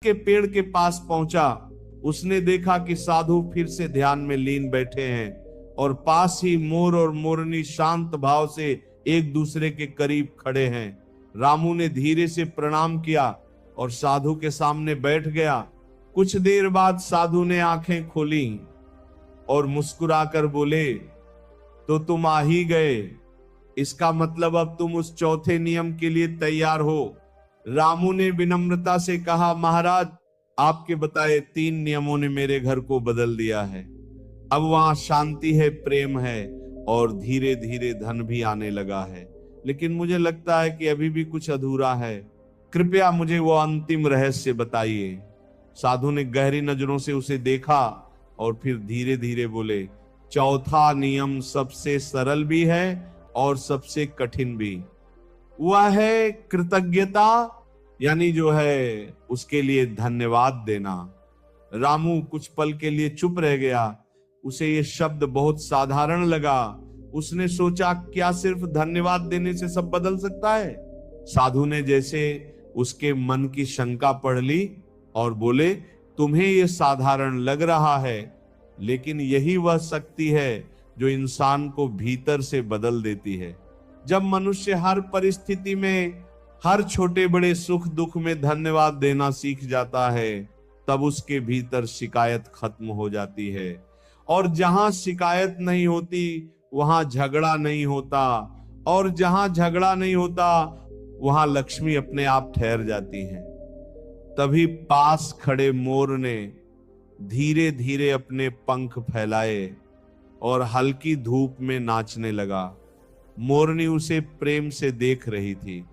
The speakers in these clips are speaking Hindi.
के पेड़ के पास पहुंचा। उसने देखा कि साधु फिर से ध्यान में लीन बैठे हैं और पास ही मोर और मोरनी शांत भाव से एक दूसरे के करीब खड़े हैं। रामू ने धीरे से प्रणाम किया और साधु के सामने बैठ गया। कुछ देर बाद साधु ने आंखें खोली और मुस्कुराकर बोले, तो तुम आ ही गए, इसका मतलब अब तुम उस चौथे नियम के लिए तैयार हो। रामू ने विनम्रता से कहा, महाराज, आपके बताए 3 नियमों ने मेरे घर को बदल दिया है। अब वहां शांति है, प्रेम है और धीरे धीरे धन भी आने लगा है। लेकिन मुझे लगता है कि अभी भी कुछ अधूरा है। कृपया मुझे वो अंतिम रहस्य बताइए। साधु ने गहरी नजरों से उसे देखा और फिर धीरे धीरे बोले, चौथा नियम सबसे सरल भी है और सबसे कठिन भी। वह है कृतज्ञता, यानी जो है उसके लिए धन्यवाद देना। रामू कुछ पल के लिए चुप रह गया। उसे ये शब्द बहुत साधारण लगा। उसने सोचा, क्या सिर्फ धन्यवाद देने से सब बदल सकता है? साधु ने जैसे उसके मन की शंका पढ़ ली और बोले, तुम्हें ये साधारण लग रहा है, लेकिन यही वह शक्ति है जो इंसान को भीतर से बदल देती है। जब मनुष्य हर परिस्थिति में, हर छोटे बड़े सुख दुख में धन्यवाद देना सीख जाता है, तब उसके भीतर शिकायत खत्म हो जाती है। और जहां शिकायत नहीं होती वहां झगड़ा नहीं होता, और जहां झगड़ा नहीं होता वहां लक्ष्मी अपने आप ठहर जाती है। तभी पास खड़े मोर ने धीरे धीरे अपने पंख फैलाए और हल्की धूप में नाचने लगा। मोरनी उसे प्रेम से देख रही थी।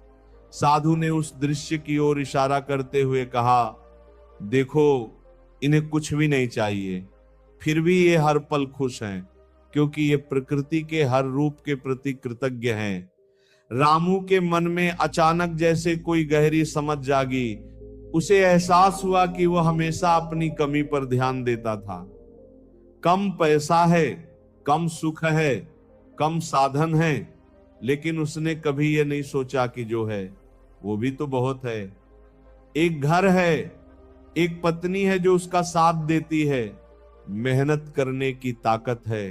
साधु ने उस दृश्य की ओर इशारा करते हुए कहा, देखो, इन्हें कुछ भी नहीं चाहिए, फिर भी ये हर पल खुश हैं, क्योंकि ये प्रकृति के हर रूप के प्रति कृतज्ञ हैं। रामू के मन में अचानक जैसे कोई गहरी समझ जागी। उसे एहसास हुआ कि वह हमेशा अपनी कमी पर ध्यान देता था। कम पैसा है, कम सुख है, कम साधन है, लेकिन उसने कभी यह नहीं सोचा कि जो है वो भी तो बहुत है। एक घर है, एक पत्नी है जो उसका साथ देती है, मेहनत करने की ताकत है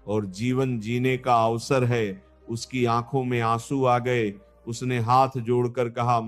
और जीवन जीने का अवसर है। उसकी आंखों में आंसू आ गए। उसने हाथ जोड़कर कहा,